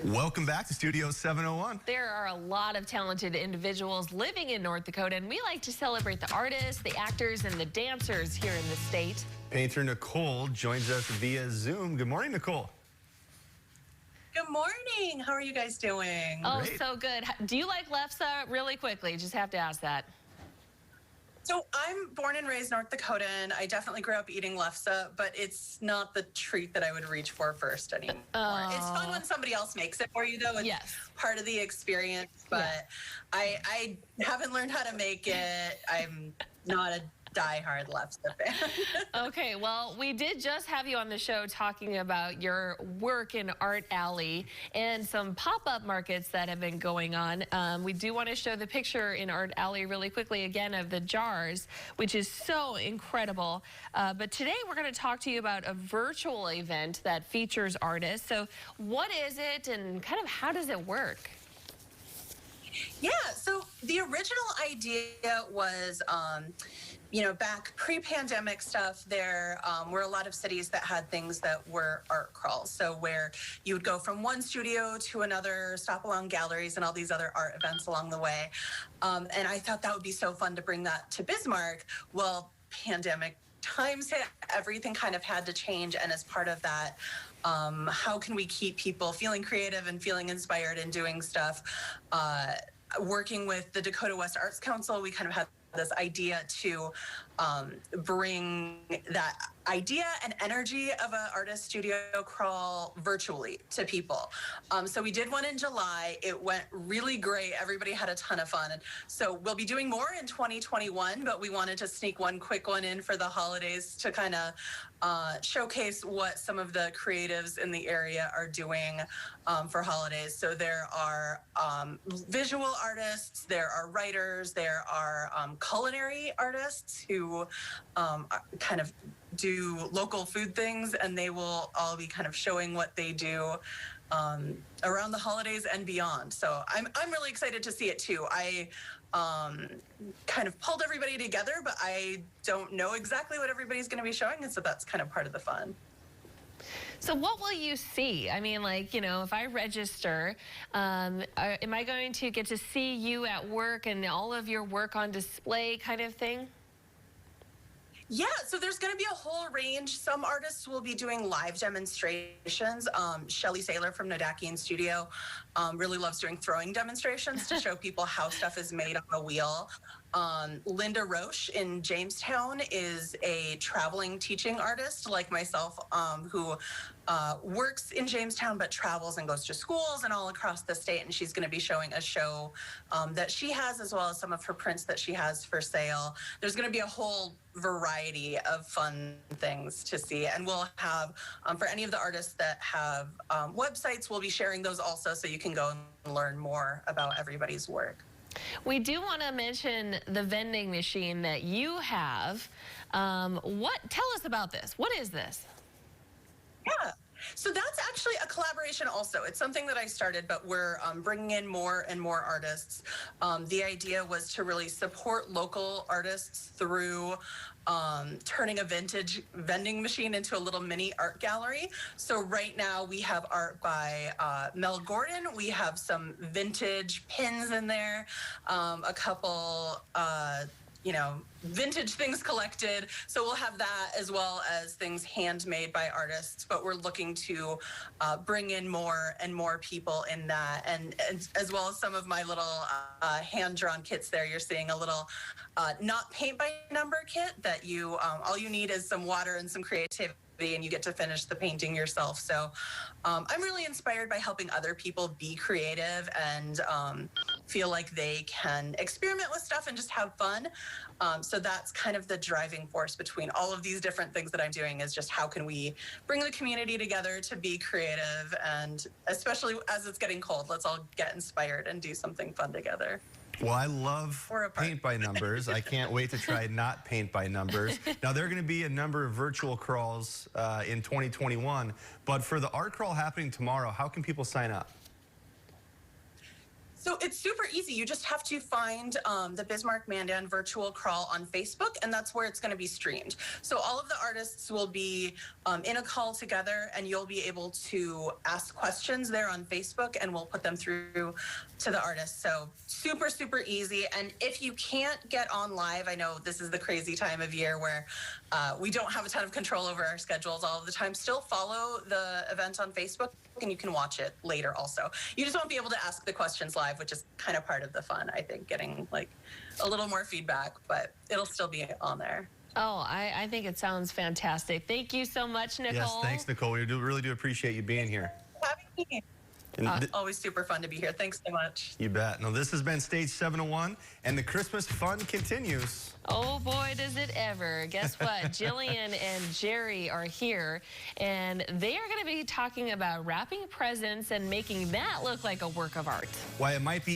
Welcome back to Studio 701. There are a lot of talented individuals living in North Dakota, and we like to celebrate the artists, the actors, and the dancers here in the state. Painter Nicole joins us via Zoom. Good morning, Nicole. Good morning. How are you guys doing? Oh, Great. so good. Do you like lefse? Really quickly, just have to ask that. So I'm born and raised North Dakotan. I definitely grew up eating lefse, but it's not the treat that I would reach for first anymore. It's fun when somebody else makes it for you, though. It's part of the experience, but I haven't learned how to make it. I'm not a diehard lefse fan. Okay, well, we did just have you on the show talking about your work in Art Alley and some pop-up markets that have been going on. We do want to show the picture in Art Alley really quickly again of the jars, which is so incredible. But today we're going to talk to you about a virtual event that features artists. So what is it and kind of how does it work? Yeah, so the original idea was, back pre-pandemic stuff, there were a lot of cities that had things that were art crawls. So where you would go from one studio to another, stop along galleries and all these other art events along the way. And I thought that would be so fun to bring that to Bismarck. Well, pandemic times hit, everything kind of had to change. And as part of that, how can we keep people feeling creative and feeling inspired and doing stuff? Working with the Dakota West Arts Council, we kind of had this idea to bring that idea and energy of an artist studio crawl virtually to people. So we did one in July. It went really great. Everybody had a ton of fun. And so we'll be doing more in 2021, but we wanted to sneak one quick one in for the holidays to kind of showcase what some of the creatives in the area are doing for holidays. So there are visual artists, there are writers, there are culinary artists who kind of do local food things, and they will all be kind of showing what they do around the holidays and beyond. So I'm really excited to see it too. I kind of pulled everybody together, but I don't know exactly what everybody's going to be showing, and so that's kind of part of the fun. So what will you see? I mean, like, if I register, am I going to get to see you at work and all of your work on display kind of thing? Yeah, so there's going to be a whole range. Some artists will be doing live demonstrations. Shelly Saylor from Nodakian Studio really loves doing throwing demonstrations to show people how stuff is made on a wheel. Linda Roche in Jamestown is a traveling teaching artist like myself who works in Jamestown but travels and goes to schools and all across the state, and she's going to be showing a show that she has, as well as some of her prints that she has for sale. There's going to be a whole variety of fun things to see, and we'll have for any of the artists that have websites, we'll be sharing those also, so you can go and learn more about everybody's work. We do want to mention the vending machine that you have. Tell us about this. What is this? Yeah. So that's actually a collaboration also. It's something that I started, but we're bringing in more and more artists. The idea was to really support local artists through turning a vintage vending machine into a little mini art gallery. So right now we have art by Mel Gordon. We have some vintage pins in there, a couple vintage things collected. So we'll have that, as well as things handmade by artists, but we're looking to bring in more and more people in that, and as well as some of my little hand-drawn kits there. You're seeing a little not paint by number kit that you all you need is some water and some creativity, and you get to finish the painting yourself. So I'm really inspired by helping other people be creative and feel like they can experiment with stuff and just have fun. So that's kind of the driving force between all of these different things that I'm doing, is just how can we bring the community together to be creative, and especially as it's getting cold, let's all get inspired and do something fun together. Well, I love paint by numbers. I can't wait to try not paint by numbers. Now, there are going to be a number of virtual crawls in 2021, but for the art crawl happening tomorrow, how can people sign up? So it's super easy. You just have to find the Bismarck Mandan virtual crawl on Facebook, and that's where it's going to be streamed. So all of the artists will be in a call together, and you'll be able to ask questions there on Facebook, and we'll put them through to the artists. So super, super easy. And if you can't get on live, I know this is the crazy time of year where we don't have a ton of control over our schedules all of the time. Still follow the event on Facebook, and you can watch it later also. You just won't be able to ask the questions live, which is kind of part of the fun, I think, getting like a little more feedback, but it'll still be on there. Oh, I think it sounds fantastic. Thank you so much, Nicole. Yes, thanks, Nicole. We really do appreciate you being here. Having me. Always super fun to be here. Thanks so much. You bet. Now, this has been Stage 701, and the Christmas fun continues. Oh, boy, does it ever. Guess what? Jillian and Jerry are here, and they are going to be talking about wrapping presents and making that look like a work of art. Why it might be